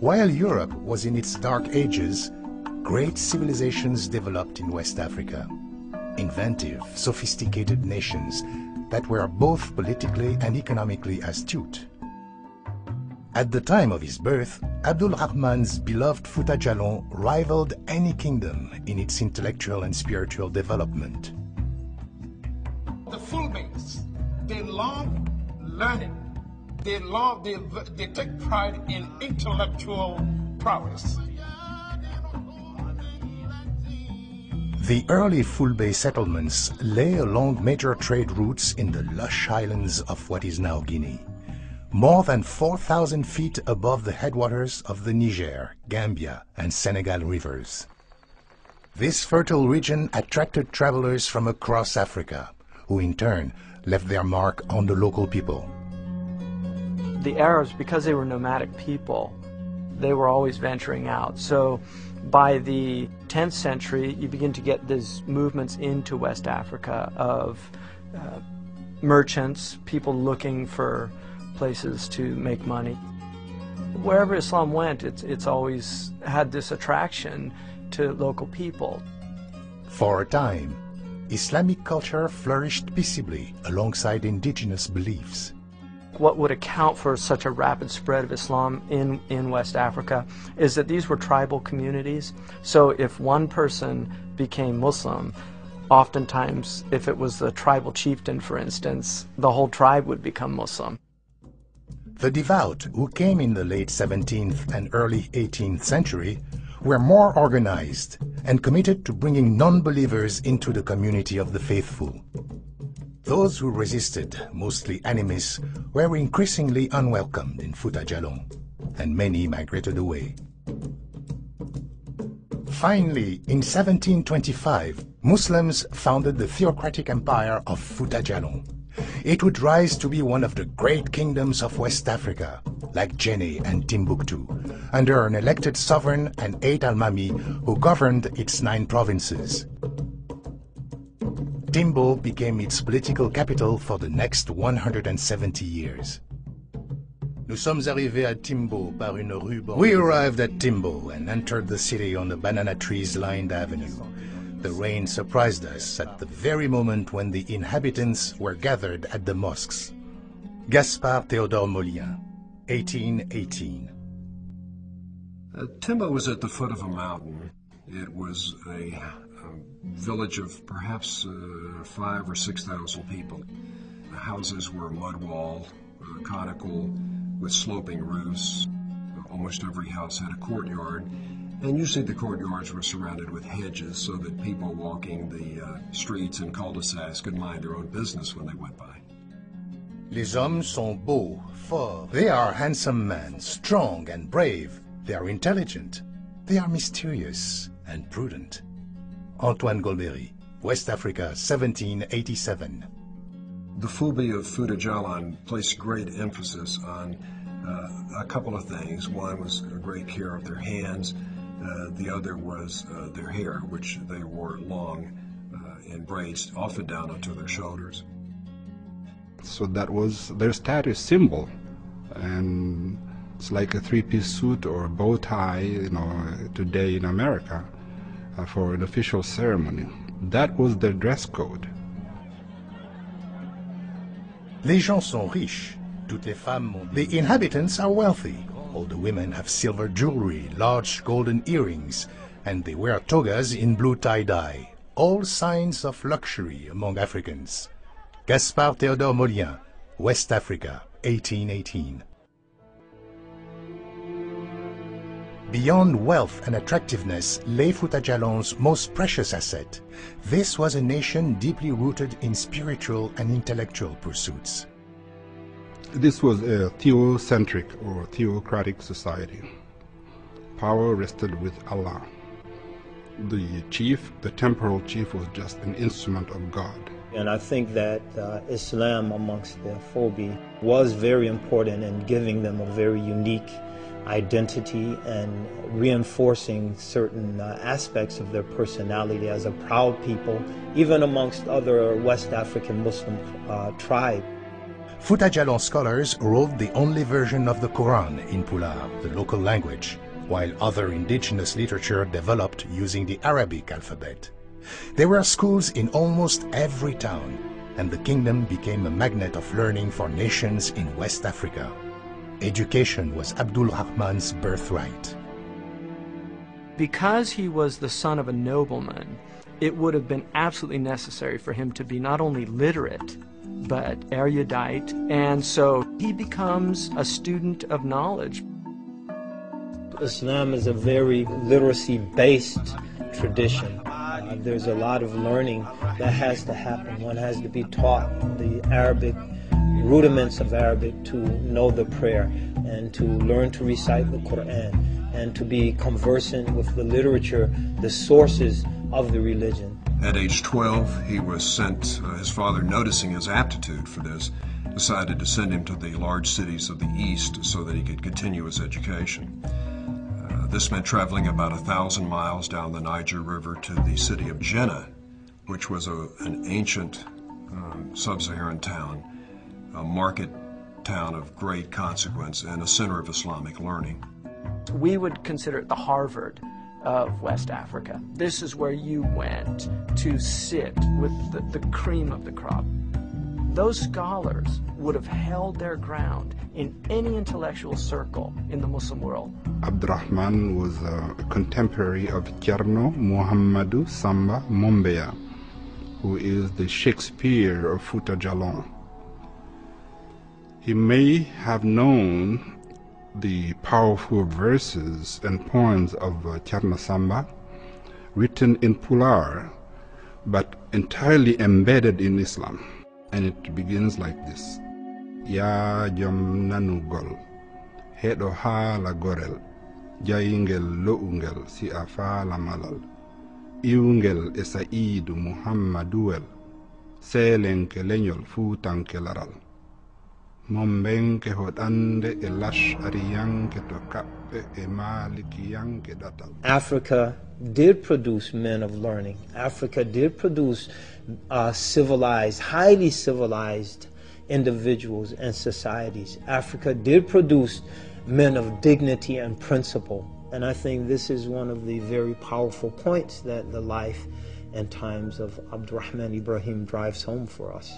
While Europe was in its dark ages, great civilizations developed in West Africa. Inventive, sophisticated nations that were both politically and economically astute. At the time of his birth, Abdarahmanne's beloved Fouta Djallon rivaled any kingdom in its intellectual and spiritual development. The Fulbes, they love learning. They take pride in intellectual prowess. The early Fulbe settlements lay along major trade routes in the lush highlands of what is now Guinea, more than 4,000 feet above the headwaters of the Niger, Gambia, and Senegal rivers. This fertile region attracted travelers from across Africa, who in turn left their mark on the local people. The Arabs, because they were nomadic people, they were always venturing out. So by the 10th century, you begin to get these movements into West Africa of merchants, people looking for places to make money. Wherever Islam went, it's always had this attraction to local people. For a time, Islamic culture flourished peaceably alongside indigenous beliefs. What would account for such a rapid spread of Islam in West Africa is that these were tribal communities. So if one person became Muslim, oftentimes if it was the tribal chieftain, for instance, the whole tribe would become Muslim. The devout, who came in the late 17th and early 18th century, were more organized and committed to bringing non-believers into the community of the faithful. Those who resisted, mostly animists, were increasingly unwelcomed in Fouta Djallon, and many migrated away. Finally, in 1725, Muslims founded the theocratic empire of Fouta Djallon. It would rise to be one of the great kingdoms of West Africa, like Genno and Timbuktu, under an elected sovereign and 8 almami who governed its 9 provinces. Timbo became its political capital for the next 170 years. Nous sommes arrivés à Timbo par une rue. We arrived at Timbo and entered the city on a banana trees-lined avenue. The rain surprised us at the very moment when the inhabitants were gathered at the mosques. Gaspard Théodore Molien, 1818. Timbo was at the foot of a mountain. It was a village of perhaps 5,000 or 6,000 people. The houses were mud walled, conical, with sloping roofs. Almost every house had a courtyard, and usually the courtyards were surrounded with hedges so that people walking the streets and cul-de-sacs could mind their own business when they went by. Les hommes sont beaux, forts. They are handsome men, strong and brave. They are intelligent. They are mysterious and prudent. Antoine Golbery, West Africa, 1787. The Fulbe of Fouta Djallon placed great emphasis on a couple of things. One was a great care of their hands. The other was their hair, which they wore long in braids, often down onto their shoulders. So that was their status symbol. And it's like a 3-piece suit or a bow tie, today in America for an official ceremony. That was their dress code. Les gens sont riches. Toutes les femmes ont... The inhabitants are wealthy. All the women have silver jewelry, large golden earrings, and they wear togas in blue tie-dye. All signs of luxury among Africans. Gaspard Théodore Molien, West Africa, 1818. Beyond wealth and attractiveness lay Fouta Djallon's most precious asset. This was a nation deeply rooted in spiritual and intellectual pursuits. This was a theocentric or theocratic society. Power rested with Allah. The chief, the temporal chief, was just an instrument of God. And I think that Islam amongst the Fulbe was very important in giving them a very unique identity and reinforcing certain aspects of their personality as a proud people, even amongst other West African Muslim tribes. Fouta Djallon scholars wrote the only version of the Quran in Pulaar, the local language, while other indigenous literature developed using the Arabic alphabet. There were schools in almost every town, and the kingdom became a magnet of learning for nations in West Africa. Education was Abdarahmanne's birthright. Because he was the son of a nobleman, it would have been absolutely necessary for him to be not only literate, but erudite, and so he becomes a student of knowledge. Islam is a very literacy-based tradition. There's a lot of learning that has to happen. One has to be taught the Arabic, rudiments of Arabic, to know the prayer and to learn to recite the Quran and to be conversant with the literature, the sources of the religion. At age 12, he was sent, his father noticing his aptitude for this, decided to send him to the large cities of the East so that he could continue his education. This meant traveling about 1,000 miles down the Niger River to the city of Genno, which was an ancient sub-Saharan town, a market town of great consequence and a center of Islamic learning. We would consider it the Harvard of West Africa. This is where you went to sit with the cream of the crop. Those scholars would have held their ground in any intellectual circle in the Muslim world. Abdarahmanne was a contemporary of Genno Muhammadu Samba Mombeya, who is the Shakespeare of Fouta Djallon. He may have known the powerful verses and poems of Genno Samba, written in Pulaar, but entirely embedded in Islam. And it begins like this. Ya jom nanu gol, heɗo haala gorel, jayingel lo'ungel si a faala malal, iwngel e sa'idu muhammaduwel, seelenke leñol fuutanke laral, mombenke hoɗande e lash'ariyanke to kaɓɓe e malikiyanke ɗatal. Africa did produce men of learning. Africa did produce civilized, highly civilized individuals and societies. Africa did produce men of dignity and principle. And I think this is one of the very powerful points that the life and times of Abdarahmanne Ibrahim drives home for us.